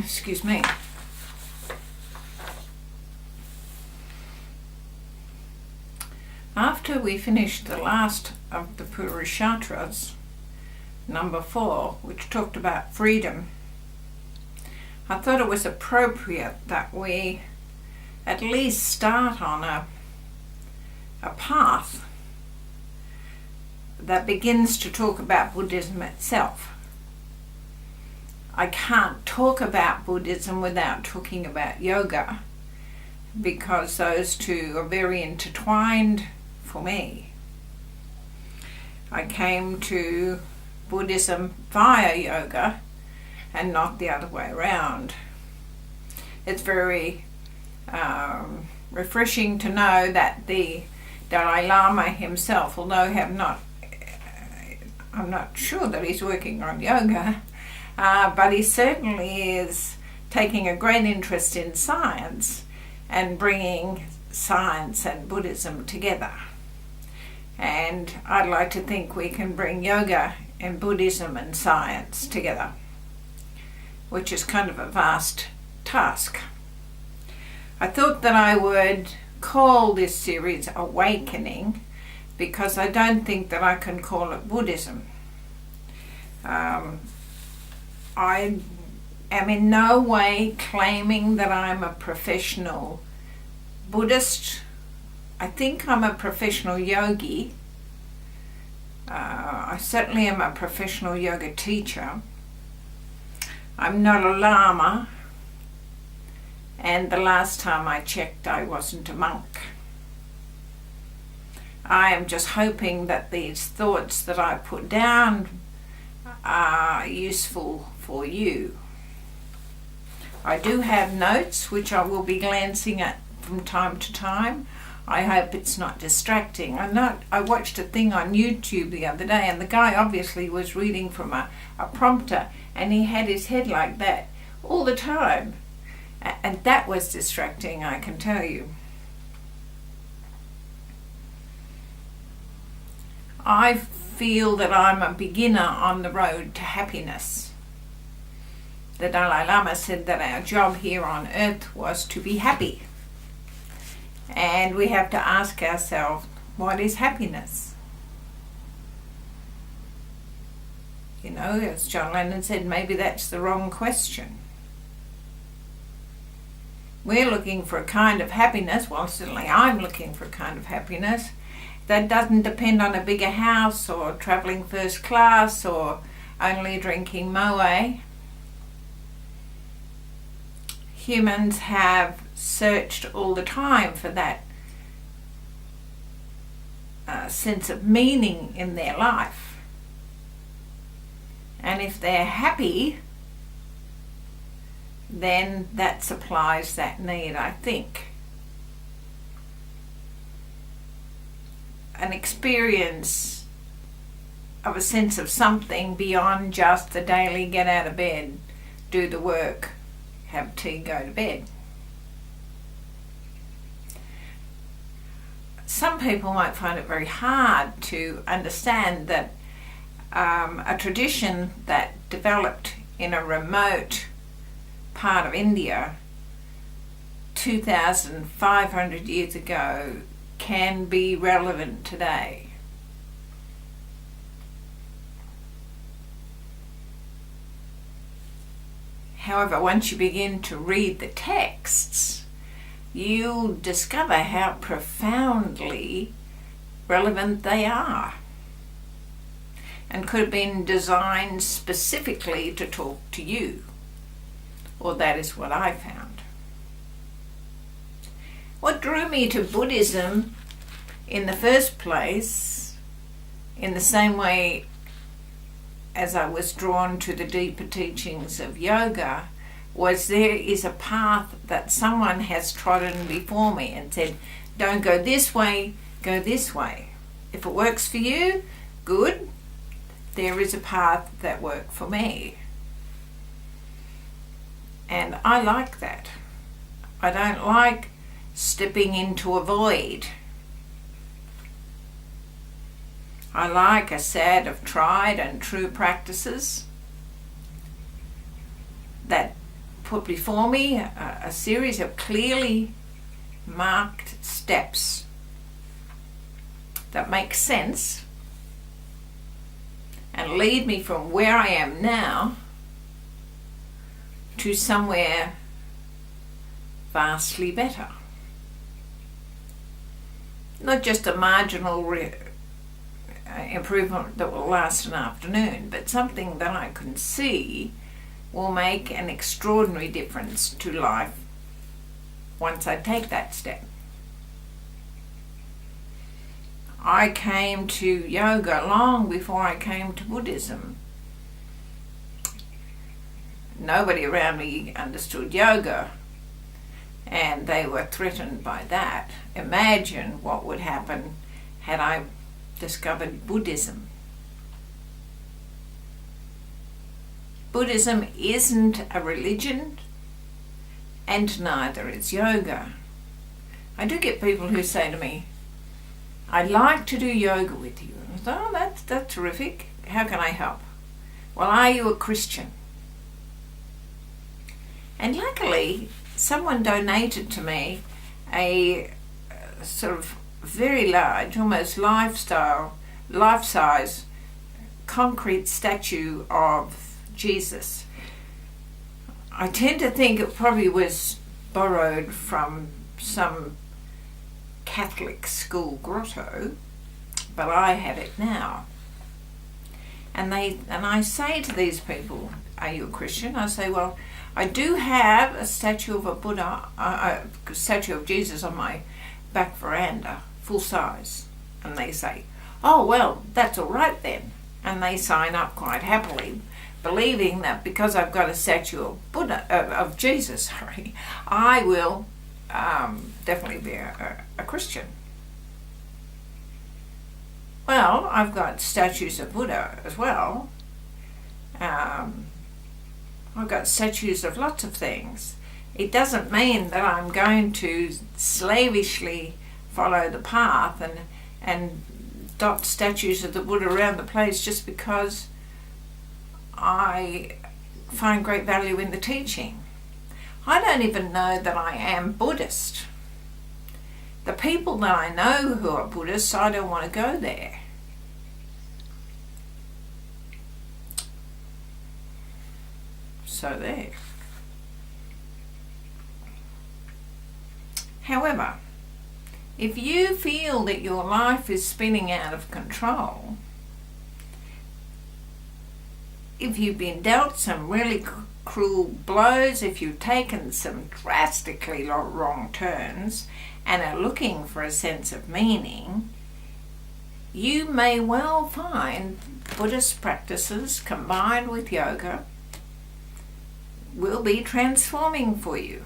Excuse me. After we finished the last of the Purusharthas, number 4, which talked about freedom, I thought it was appropriate that we at least start on a path that begins to talk about Buddhism itself. I can't talk about Buddhism without talking about yoga, because those two are very intertwined for me. I came to Buddhism via yoga and not the other way around. It's very refreshing to know that the Dalai Lama himself, although I'm not sure that he's working on yoga, but he certainly is taking a great interest in science and bringing science and Buddhism together. And I'd like to think we can bring yoga and Buddhism and science together, which is kind of a vast task. I thought that I would call this series Awakening, because I don't think that I can call it Buddhism. I am in no way claiming that I'm a professional Buddhist. I think I'm a professional yogi. I certainly am a professional yoga teacher. I'm not a lama, and the last time I checked I wasn't a monk. I am just hoping that these thoughts that I put down are useful for you. I do have notes which I will be glancing at from time to time. I hope it's not distracting. I watched a thing on YouTube the other day, and the guy obviously was reading from a prompter, and he had his head like that all the time. And that was distracting, I can tell you. I feel that I'm a beginner on the road to happiness. The Dalai Lama said that our job here on earth was to be happy. And we have to ask ourselves, what is happiness? You know, as John Lennon said, maybe that's the wrong question. We're looking for a kind of happiness, well, certainly I'm looking for a kind of happiness that doesn't depend on a bigger house or travelling first class or only drinking moe. Humans have searched all the time for that sense of meaning in their life. And if they're happy, then that supplies that need, I think. An experience of a sense of something beyond just the daily get out of bed, do the work, have tea, go to bed. Some people might find it very hard to understand that a tradition that developed in a remote part of India 2,500 years ago can be relevant today. However, once you begin to read the texts, you'll discover how profoundly relevant they are, and could have been designed specifically to talk to you. Or that is what I found. What drew me to Buddhism in the first place, in the same way as I was drawn to the deeper teachings of yoga, was there is a path that someone has trodden before me and said, don't go this way, go this way. If it works for you, good. There is a path that worked for me. And I like that. I don't like stepping into a void. I like a set of tried and true practices that put before me a series of clearly marked steps that make sense and lead me from where I am now to somewhere vastly better. Not just a marginal improvement that will last an afternoon, but something that I can see will make an extraordinary difference to life once I take that step. I came to yoga long before I came to Buddhism. Nobody around me understood yoga, and they were threatened by that. Imagine what would happen had I discovered Buddhism. Buddhism isn't a religion, and neither is yoga. I do get people who say to me, "I'd like to do yoga with you." I thought, "Oh, that's terrific. How can I help?" "Well, are you a Christian?" And luckily, someone donated to me a sort of very large, almost life-size concrete statue of Jesus. I tend to think it probably was borrowed from some Catholic school grotto, but I have it now. And I say to these people, "Are you a Christian?" I say, "Well, I do have a statue of a Buddha, a statue of Jesus on my back veranda, full size." And they say, "Oh, well, that's all right then." And they sign up quite happily, believing that because I've got a statue of Jesus, I will definitely be a Christian. Well, I've got statues of Buddha as well. I've got statues of lots of things. It doesn't mean that I'm going to slavishly follow the path and dot statues of the Buddha around the place just because I find great value in the teaching. I don't even know that I am Buddhist. The people that I know who are Buddhists, I don't want to go there. So there. However, if you feel that your life is spinning out of control, if you've been dealt some really cruel blows, if you've taken some drastically wrong turns and are looking for a sense of meaning, you may well find Buddhist practices combined with yoga will be transforming for you.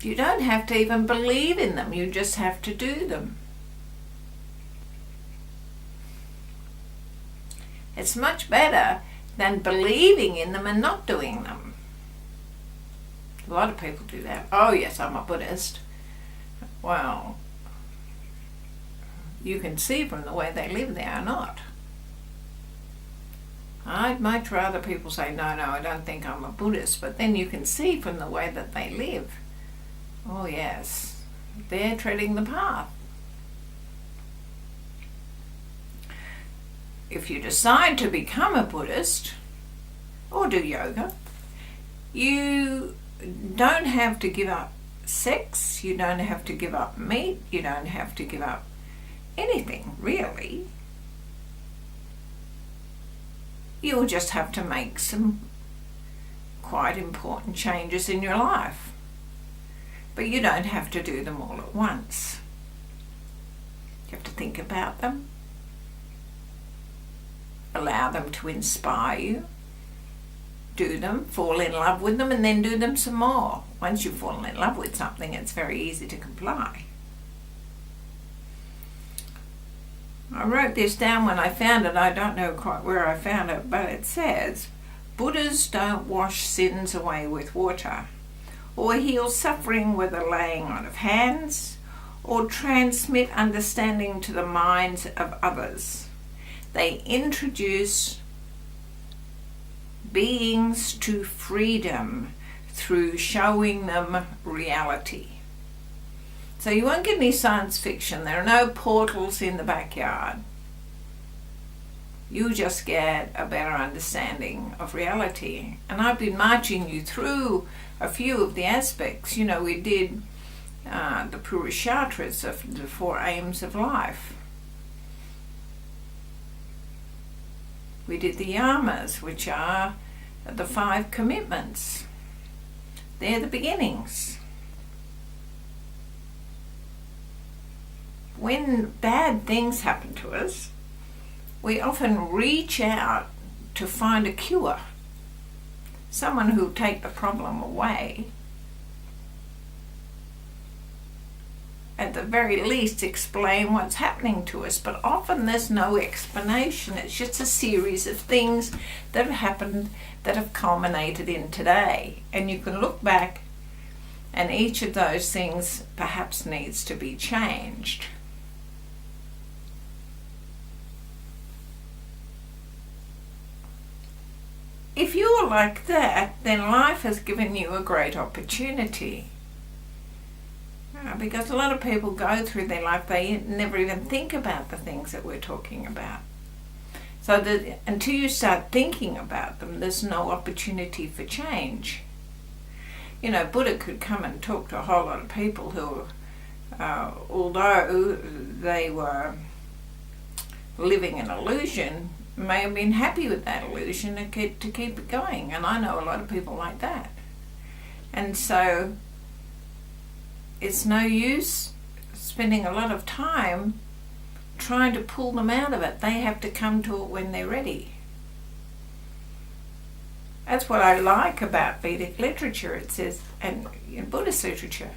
You don't have to even believe in them, you just have to do them. It's much better than believing in them and not doing them. A lot of people do that. "Oh yes, I'm a Buddhist." Well, you can see from the way they live they are not. I'd much rather people say, no, I don't think I'm a Buddhist, but then you can see from the way that they live, oh yes, they're treading the path. If you decide to become a Buddhist or do yoga, you don't have to give up sex, you don't have to give up meat, you don't have to give up anything, really. You'll just have to make some quite important changes in your life. But you don't have to do them all at once. You have to think about them, allow them to inspire you, do them, fall in love with them, and then do them some more. Once you've fallen in love with something, it's very easy to comply. I wrote this down when I found it. I don't know quite where I found it, but it says, Buddhas don't wash sins away with water, or heal suffering with the laying on of hands, or transmit understanding to the minds of others. They introduce beings to freedom through showing them reality. So you won't get any science fiction. There are no portals in the backyard. You just get a better understanding of reality. And I've been marching you through a few of the aspects. We did the Purusharthas of the 4 aims of life. We did the yamas, which are the 5 commitments. They're the beginnings. When bad things happen to us, we often reach out to find a cure, someone who'll take the problem away. At the very least, explain what's happening to us, but often there's no explanation. It's just a series of things that have happened that have culminated in today. And you can look back, and each of those things perhaps needs to be changed. If you're like that, then life has given you a great opportunity. Because a lot of people go through their life, they never even think about the things that we're talking about. So that until you start thinking about them, there's no opportunity for change. Buddha could come and talk to a whole lot of people who, although they were living an illusion, may have been happy with that illusion to keep it going. And I know a lot of people like that. And so it's no use spending a lot of time trying to pull them out of it. They have to come to it when they're ready. That's what I like about Vedic literature. It says, and in Buddhist literature,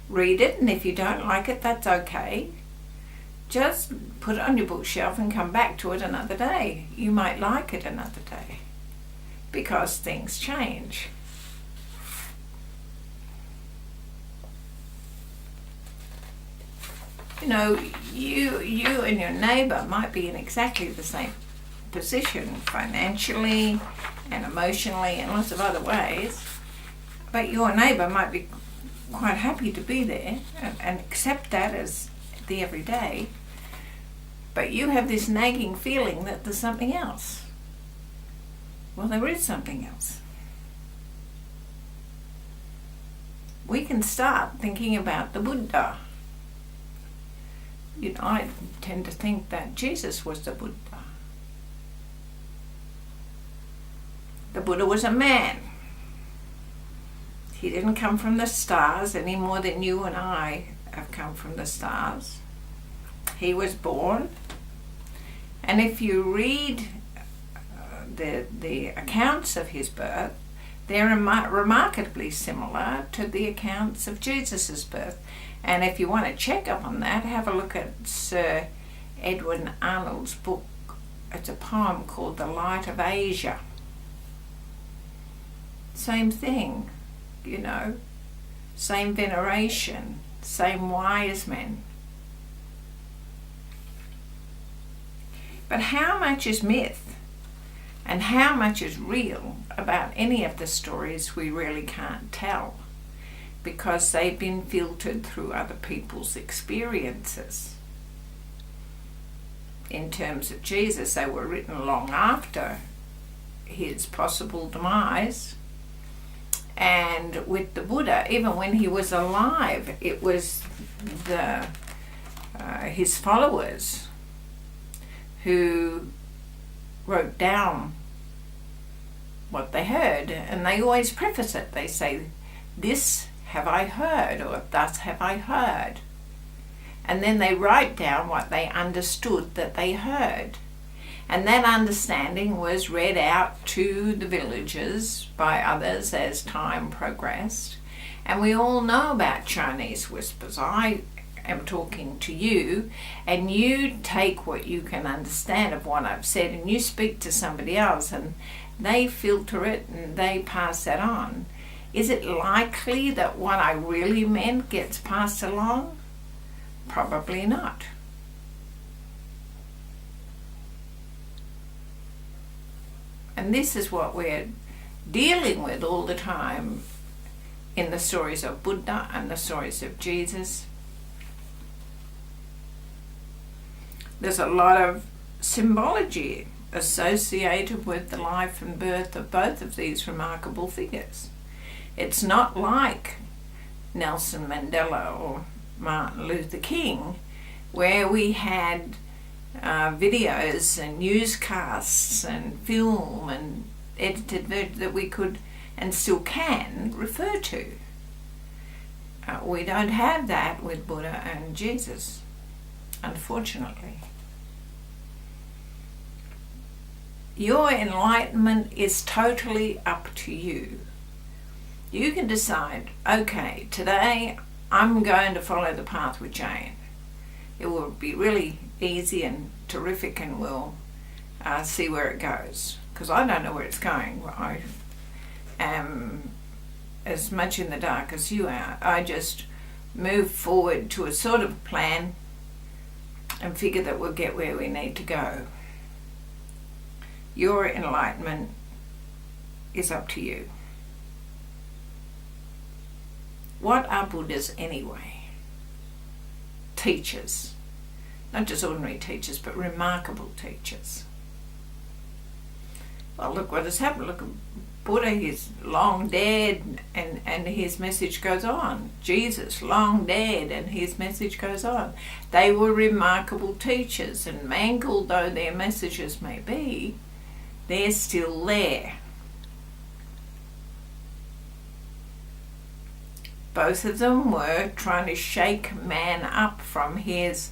read it, and if you don't like it, that's okay. Just put it on your bookshelf and come back to it another day. You might like it another day, because things change. You and your neighbour might be in exactly the same position financially and emotionally and lots of other ways, but your neighbour might be quite happy to be there and accept that as the everyday, but you have this nagging feeling that there's something else. Well, there is something else. We can start thinking about the Buddha. I tend to think that Jesus was the Buddha. The Buddha was a man. He didn't come from the stars any more than you and I have come from the stars. He was born. And if you read the accounts of his birth, they're remarkably similar to the accounts of Jesus' birth. And if you want to check up on that, have a look at Sir Edwin Arnold's book. It's a poem called The Light of Asia. Same thing, same veneration, same wise men. But how much is myth and how much is real about any of the stories we really can't tell, because they've been filtered through other people's experiences. In terms of Jesus, they were written long after his possible demise. And with the Buddha, even when he was alive, it was his followers who wrote down what they heard, and they always preface it. They say, "This have I heard," or "Thus have I heard." And then they write down what they understood that they heard. And that understanding was read out to the villagers by others as time progressed. And we all know about Chinese whispers. I am talking to you, and you take what you can understand of what I've said, and you speak to somebody else, and they filter it and they pass that on. Is it likely that what I really meant gets passed along? Probably not. And this is what we're dealing with all the time in the stories of Buddha and the stories of Jesus. There's a lot of symbology associated with the life and birth of both of these remarkable figures. It's not like Nelson Mandela or Martin Luther King, where we had videos and newscasts and film and edited that we could and still can refer to. We don't have that with Buddha and Jesus, unfortunately. Your enlightenment is totally up to you. You can decide, okay, today I'm going to follow the path with Jane. It will be really easy and terrific, and we'll see where it goes. Because I don't know where it's going. I am as much in the dark as you are. I just move forward to a sort of plan and figure that we'll get where we need to go. Your enlightenment is up to you. What are Buddhas anyway? Teachers. Not just ordinary teachers, but remarkable teachers. Well, look what has happened. Look, Buddha, he's long dead, and his message goes on. Jesus, long dead, and his message goes on. They were remarkable teachers, and mangled though their messages may be, they're still there. Both of them were trying to shake man up from his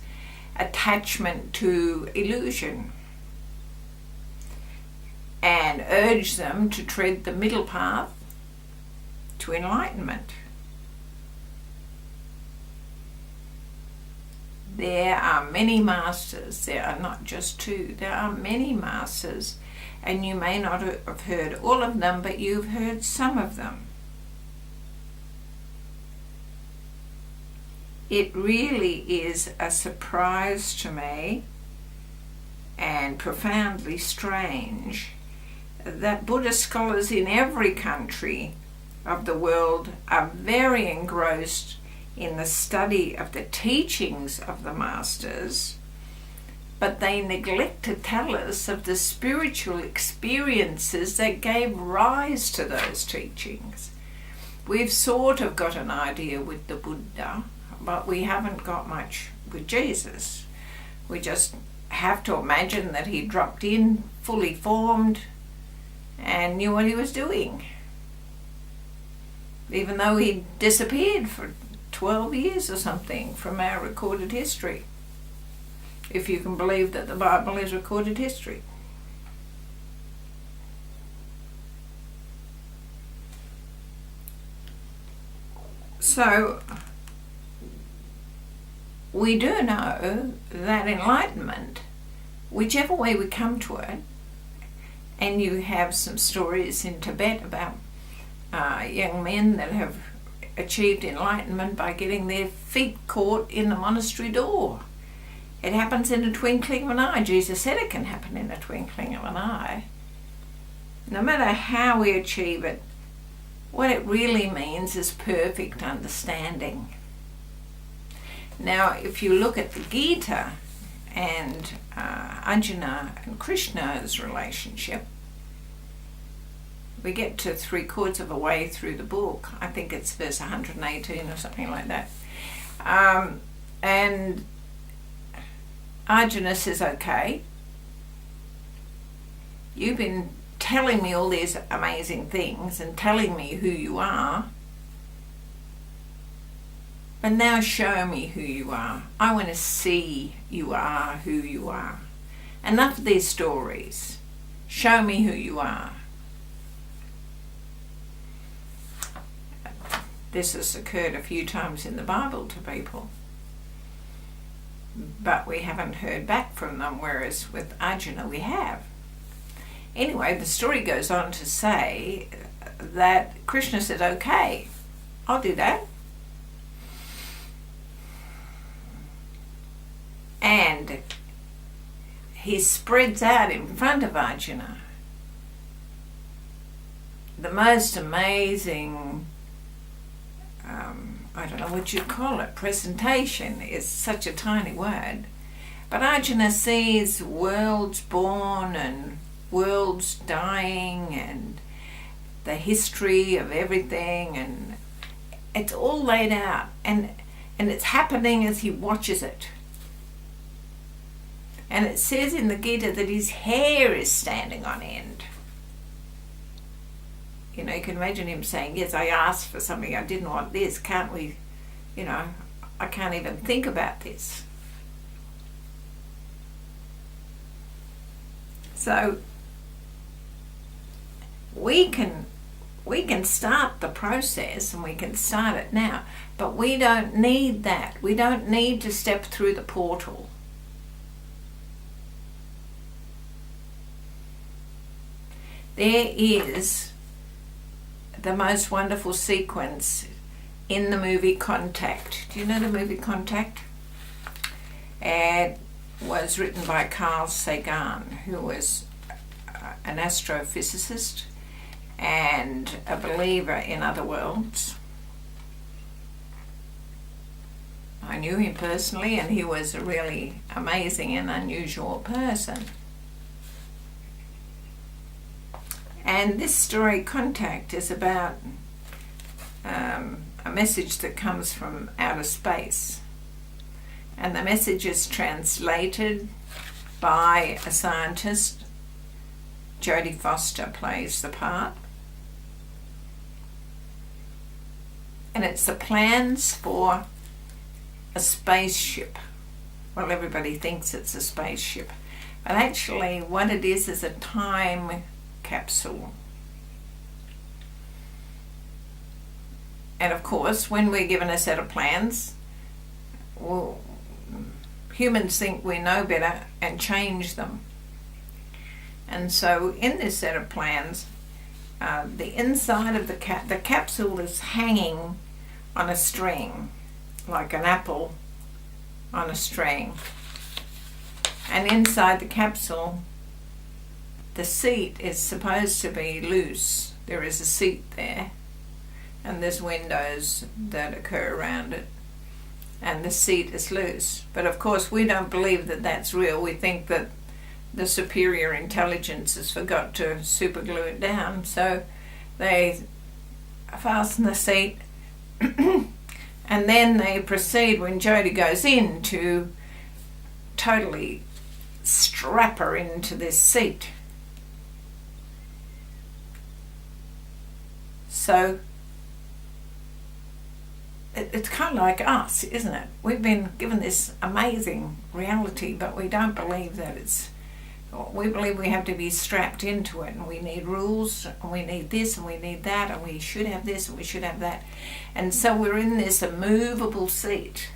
attachment to illusion and urge them to tread the middle path to enlightenment. There are many masters. There are not just two. There are many masters, and you may not have heard all of them, but you've heard some of them. It really is a surprise to me, and profoundly strange, that Buddhist scholars in every country of the world are very engrossed in the study of the teachings of the masters, but they neglect to tell us of the spiritual experiences that gave rise to those teachings. We've sort of got an idea with the Buddha, but we haven't got much with Jesus. We just have to imagine that he dropped in fully formed and knew what he was doing, even though he disappeared for 12 years or something from our recorded history, if you can believe that the Bible is recorded history. So we do know that enlightenment, whichever way we come to it, and you have some stories in Tibet about young men that have achieved enlightenment by getting their feet caught in the monastery door. It happens in a twinkling of an eye. Jesus said it can happen in a twinkling of an eye. No matter how we achieve it, what it really means is perfect understanding. Now, if you look at the Gita and Arjuna and Krishna's relationship, we get to 3/4 of a way through the book. I think it's verse 118 or something like that. And Arjuna says, okay, you've been telling me all these amazing things and telling me who you are, but now show me who you are. I want to see you are who you are. Enough of these stories. Show me who you are. This has occurred a few times in the Bible to people, but we haven't heard back from them, whereas with Arjuna we have. Anyway, the story goes on to say that Krishna said, okay, I'll do that. And he spreads out in front of Arjuna the most amazing, I don't know what you'd call it, presentation is such a tiny word. But Ajahn sees worlds born and worlds dying and the history of everything, and it's all laid out, and it's happening as he watches it. And it says in the Gita that his hair is standing on end. You know, you can imagine him saying, yes, I asked for something, I didn't want this, can't we, you know, I can't even think about this. So we can start the process, and we can start it now, but we don't need that. We don't need to step through the portal. There is the most wonderful sequence in the movie Contact. Do you know the movie Contact? It was written by Carl Sagan, who was an astrophysicist and a believer in other worlds. I knew him personally, and he was a really amazing and unusual person. And this story, Contact, is about a message that comes from outer space. And the message is translated by a scientist. Jodie Foster plays the part. And it's the plans for a spaceship. Well, everybody thinks it's a spaceship. But actually what it is a time capsule. And of course, when we're given a set of plans, well, humans think we know better and change them. And so in this set of plans, the inside of the capsule is hanging on a string, like an apple on a string. And inside the capsule, the seat is supposed to be loose. There is a seat there, and there's windows that occur around it, and the seat is loose. But of course we don't believe that that's real. We think that the superior intelligence has forgot to superglue it down, so they fasten the seat and then they proceed, when Jodie goes in, to totally strap her into this seat. So it's kind of like us, isn't it? We've been given this amazing reality, but we don't believe that it's... We believe we have to be strapped into it, and we need rules, and we need this, and we need that, and we should have this, and we should have that. And so we're in this immovable seat,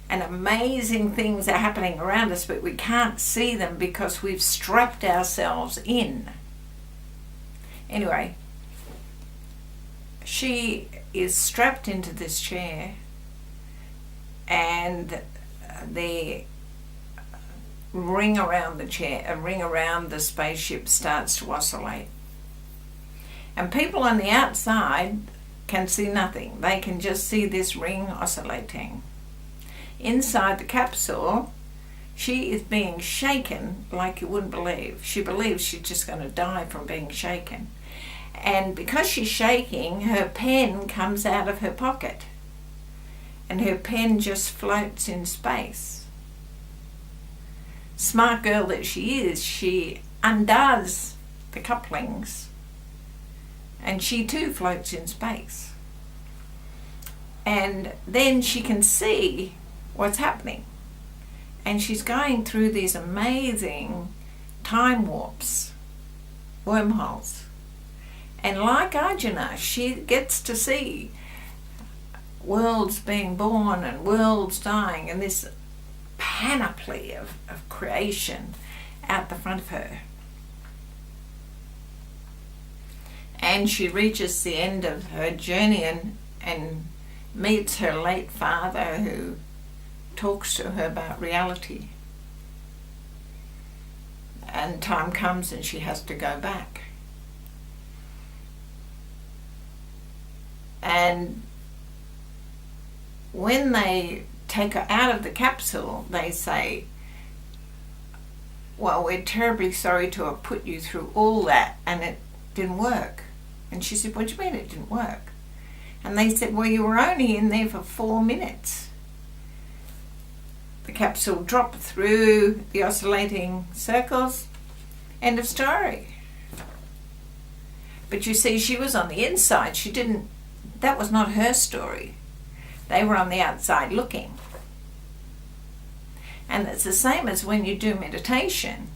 and amazing things are happening around us, but we can't see them because we've strapped ourselves in. Anyway, she is strapped into this chair, and the ring around the chair, a ring around the spaceship starts to oscillate. And people on the outside can see nothing. They can just see this ring oscillating. Inside the capsule, she is being shaken like you wouldn't believe. She believes she's just going to die from being shaken. And because she's shaking, her pen comes out of her pocket. And her pen just floats in space. Smart girl that she is, she undoes the couplings, and she too floats in space. And then she can see what's happening. And she's going through these amazing time warps, wormholes. And like Ajahn, she gets to see worlds being born and worlds dying, and this panoply of creation out the front of her. And she reaches the end of her journey and meets her late father, who talks to her about reality. And time comes and she has to go back. And when they take her out of the capsule, they say, well, we're terribly sorry to have put you through all that and it didn't work. And she said, what do you mean it didn't work? And they said, well, you were only in there for 4 minutes. The capsule dropped through the oscillating circles. End of story. But you see, she was on the inside. That was not her story. They were on the outside looking. And it's the same as when you do meditation.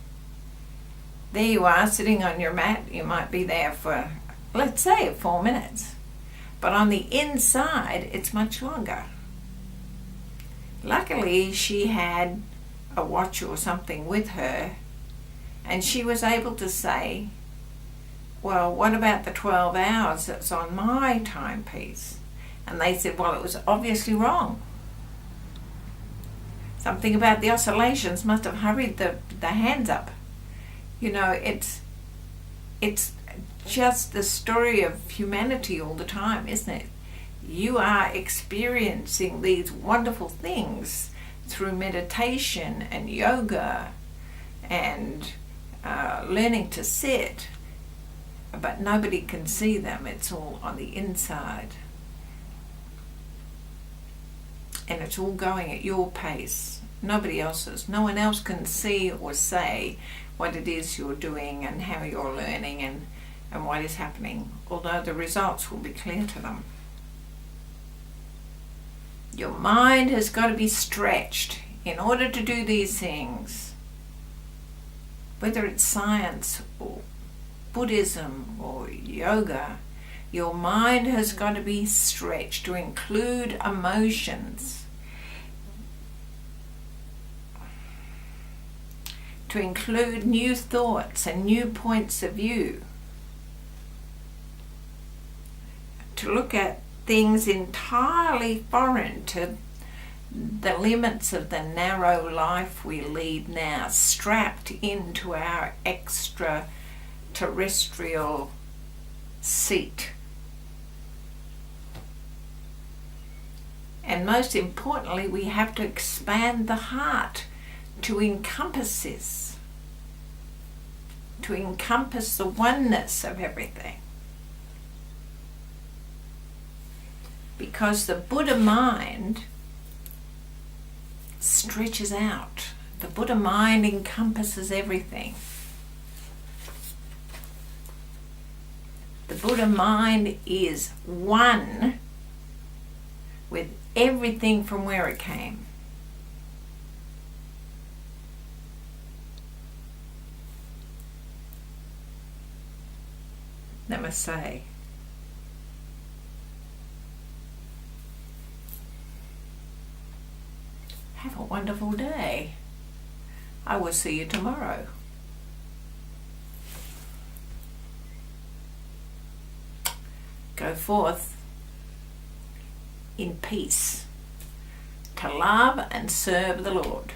There you are sitting on your mat. You might be there for, let's say, 4 minutes. But on the inside, it's much longer. Luckily, she had a watch or something with her, and she was able to say, well, what about the 12 hours that's on my timepiece? And they said, well, it was obviously wrong. Something about the oscillations must have hurried the hands up. You know, it's just the story of humanity all the time, isn't it? You are experiencing these wonderful things through meditation and yoga and learning to sit, but nobody can see them. It's all on the inside. And it's all going at your pace, nobody else's. No one else can see or say what it is you're doing and how you're learning and what is happening, although the results will be clear to them. Your mind has got to be stretched in order to do these things, whether it's science or Buddhism or yoga. Your mind has got to be stretched to include emotions, to include new thoughts and new points of view, to look at things entirely foreign to the limits of the narrow life we lead now, strapped into our extraterrestrial seat. And most importantly, we have to expand the heart to encompass this, to encompass the oneness of everything. Because the Buddha mind stretches out. The Buddha mind encompasses everything. The Buddha mind is one with everything from where it came. Namaste. Have a wonderful day. I will see you tomorrow. Go forth in peace to love and serve the Lord.